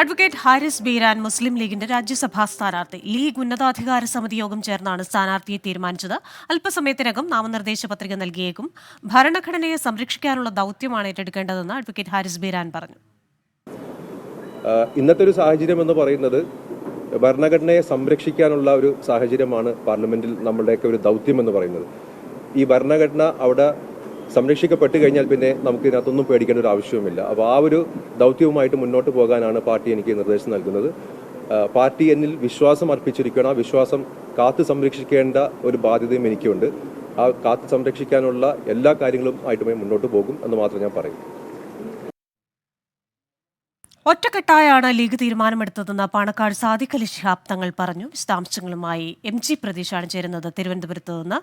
Advocate Haris Beeran മുസ്ലിം ലീഗിന്റെ രാജ്യസഭാ സ്ഥാനാർത്ഥി. League ഉന്നതാധികാര സമിതി യോഗം ചേർന്നാണ് സ്ഥാനാർത്ഥിയെ തീരുമാനിച്ചത്. അല്പസമയത്തിനകം നാമനിർദ്ദേശ പത്രിക നൽകിയേക്കും. ഭരണഘടനയെ സംരക്ഷിക്കാനുള്ള ദൌത്യമാണ് ഏറ്റെടുക്കേണ്ടതെന്ന് അഡ്വക്കേറ്റ് ഹാരിസ് ബീരാൻ പറഞ്ഞു. ഇന്നത്തെ ഒരു സാഹചര്യം എന്ന് പറയുന്നത് ഭരണഘടനയെ സംരക്ഷിക്കാനുള്ള ഒരു സാഹചര്യമാണ് പാർലമെന്റിൽ നമ്മളുടെയൊക്കെ ഒരു ദൗത്യം എന്ന് പറയുന്നത്. ഈ ഭരണഘടന അവിടെ സംരക്ഷിക്കപ്പെട്ട് കഴിഞ്ഞാൽ പിന്നെ നമുക്ക് ഇതിനകത്തൊന്നും പേടിക്കേണ്ട ഒരു ആവശ്യവുമില്ല. അപ്പോൾ ആ ഒരു ദൗത്യവുമായിട്ട് മുന്നോട്ട് പോകാനാണ് പാർട്ടി എനിക്ക് നിർദ്ദേശം നൽകുന്നത്. പാർട്ടി എന്നിൽ വിശ്വാസം അർപ്പിച്ചിരിക്കണം. ആ വിശ്വാസം കാത്തു സംരക്ഷിക്കേണ്ട ഒരു ബാധ്യതയും എനിക്കുണ്ട്. ആ കാത്തു സംരക്ഷിക്കാനുള്ള എല്ലാ കാര്യങ്ങളും ആയിട്ടുമായി മുന്നോട്ട് പോകും എന്ന് മാത്രം ഞാൻ പറയും. ഒറ്റക്കെട്ടായാണ് ലീഗ് തീരുമാനമെടുത്തതെന്ന് പാണക്കാട് സാദിഖ് അലി ശിഹാബ് തങ്ങൾ പറഞ്ഞു. വിശദാംശങ്ങളുമായി MG പ്രതീഷാണ് ചേരുന്നത് തിരുവനന്തപുരത്ത് നിന്ന്.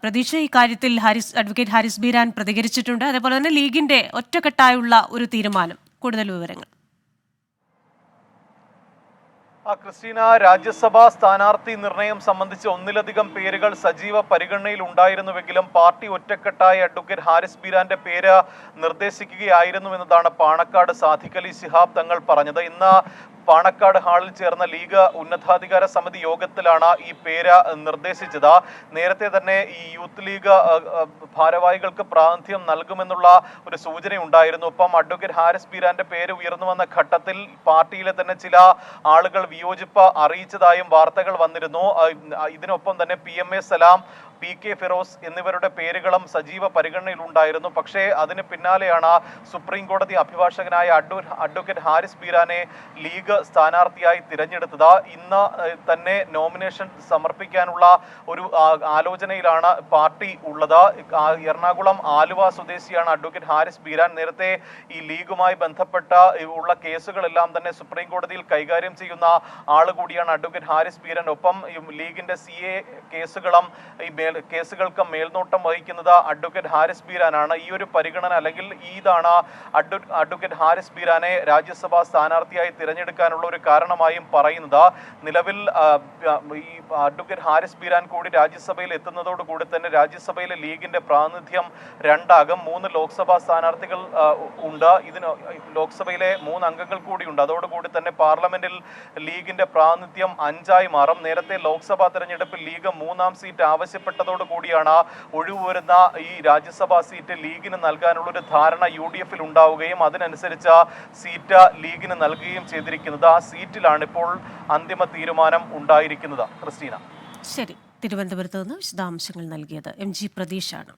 പ്രതീക്ഷ, ഇക്കാര്യത്തിൽ അഡ്വക്കേറ്റ് ഹാരിസ് ബീരാൻ പ്രതികരിച്ചിട്ടുണ്ട്. അതേപോലെ തന്നെ ലീഗിന്റെ ഒറ്റക്കെട്ടായുള്ള ഒരു തീരുമാനം, കൂടുതൽ വിവരങ്ങൾ. ക്രിസ്റ്റീന, രാജ്യസഭാ സ്ഥാനാർത്ഥി നിർണയം സംബന്ധിച്ച് ഒന്നിലധികം പേരുകൾ സജീവ പരിഗണനയിൽ ഉണ്ടായിരുന്നുവെങ്കിലും പാർട്ടി ഒറ്റക്കെട്ടായി അഡ്വക്കേറ്റ് ഹാരിസ് ബീരാന്റെ പേര് നിർദ്ദേശിക്കുകയായിരുന്നു എന്നതാണ് പാണക്കാട് സാദിഖ് അലി ശിഹാബ് തങ്ങൾ പറഞ്ഞത്. ഇന്ന് പാണക്കാട് ഹാളിൽ ചേർന്ന ലീഗ് ഉന്നതാധികാര സമിതി യോഗത്തിലാണ് ഈ പേര് നിർദ്ദേശിച്ചത്. നേരത്തെ തന്നെ ഈ യൂത്ത് ലീഗ് ഭാരവാഹികൾക്ക് പ്രാതിനിധ്യം നൽകുമെന്നുള്ള ഒരു സൂചനയുണ്ടായിരുന്നു. ഒപ്പം അഡ്വക്കേറ്റ് ഹാരിസ് ബീരാന്റെ പേര് ഉയർന്നു വന്ന ഘട്ടത്തിൽ പാർട്ടിയിലെ തന്നെ ചില ആളുകൾ വിയോജിപ്പ് അറിയിച്ചതായും വാർത്തകൾ വന്നിരുന്നു. ഇതിനൊപ്പം തന്നെ PMA സലാം, PK ഫിറോസ് എന്നിവരുടെ പേരുകളും സജീവ പരിഗണനയിലുണ്ടായിരുന്നു. പക്ഷേ അതിന് പിന്നാലെയാണ് സുപ്രീം കോടതി അഭിഭാഷകനായ അഡ്വക്കേറ്റ് ഹാരിസ് ബീരാനെ ലീഗ് സ്ഥാനാർത്ഥിയായി തിരഞ്ഞെടുത്തത്. ഇന്ന് തന്നെ നോമിനേഷൻ സമർപ്പിക്കാനുള്ള ഒരു ആലോചനയിലാണ് പാർട്ടി ഉള്ളത്. എറണാകുളം ആലുവ സ്വദേശിയാണ് അഡ്വക്കേറ്റ് ഹാരിസ് ബീരാൻ. നേരത്തെ ഈ ലീഗുമായി ബന്ധപ്പെട്ട ഉള്ള കേസുകളെല്ലാം തന്നെ സുപ്രീം കോടതിയിൽ കൈകാര്യം ചെയ്യുന്ന ആൾ കൂടിയാണ് അഡ്വക്കേറ്റ് ഹാരിസ് ബീരാൻ. ഒപ്പം ലീഗിന്റെ CA കേസുകളും കേസുകൾക്ക് മേൽനോട്ടം വഹിക്കുന്നത് അഡ്വക്കേറ്റ് ഹാരിസ് ബീരാനാണ്. ഈ ഒരു പരിഗണന അല്ലെങ്കിൽ ഇതാണ് അഡ്വക്കേറ്റ് ഹാരിസ് ബീരാനെ രാജ്യസഭാ സ്ഥാനാർത്ഥിയായി തിരഞ്ഞെടുക്കാനുള്ള ഒരു കാരണമായും പറയുന്നത്. നിലവിൽ ഈ അഡ്വക്കേറ്റ് ഹാരിസ് ബീരാൻ കൂടി രാജ്യസഭയിൽ എത്തുന്നതോടുകൂടി തന്നെ രാജ്യസഭയിലെ ലീഗിന്റെ പ്രാതിനിധ്യം 2 ആകും. 3 ലോക്സഭാ സ്ഥാനാർത്ഥികൾ ഉണ്ട്. ഇതിന് ലോക്സഭയിലെ 3 അംഗങ്ങൾ കൂടിയുണ്ട്. അതോടുകൂടി തന്നെ പാർലമെന്റിൽ ലീഗിന്റെ പ്രാതിനിധ്യം 5 മാറും. നേരത്തെ ലോക്സഭാ തെരഞ്ഞെടുപ്പിൽ ലീഗ് 3ാം സീറ്റ് ആവശ്യപ്പെട്ടതോടു കൂടിയാണ് ഒഴിവ് വരുന്ന ഈ രാജ്യസഭാ സീറ്റ് ലീഗിന് നൽകാനുള്ളൊരു ധാരണ UDF-ൽ ഉണ്ടാവുകയും അതിനനുസരിച്ച് സീറ്റ് ലീഗിന് നൽകുകയും ചെയ്തിരിക്കുന്നത്. ആ സീറ്റിലാണ് ഇപ്പോൾ അന്തിമ തീരുമാനം ഉണ്ടായിരിക്കുന്നത്. ക്രിസ്റ്റീന, ശരി. തിരുവനന്തപുരത്ത് നിന്ന് വിശദാംശങ്ങൾ നൽകിയത് MG പ്രതീഷാണ്.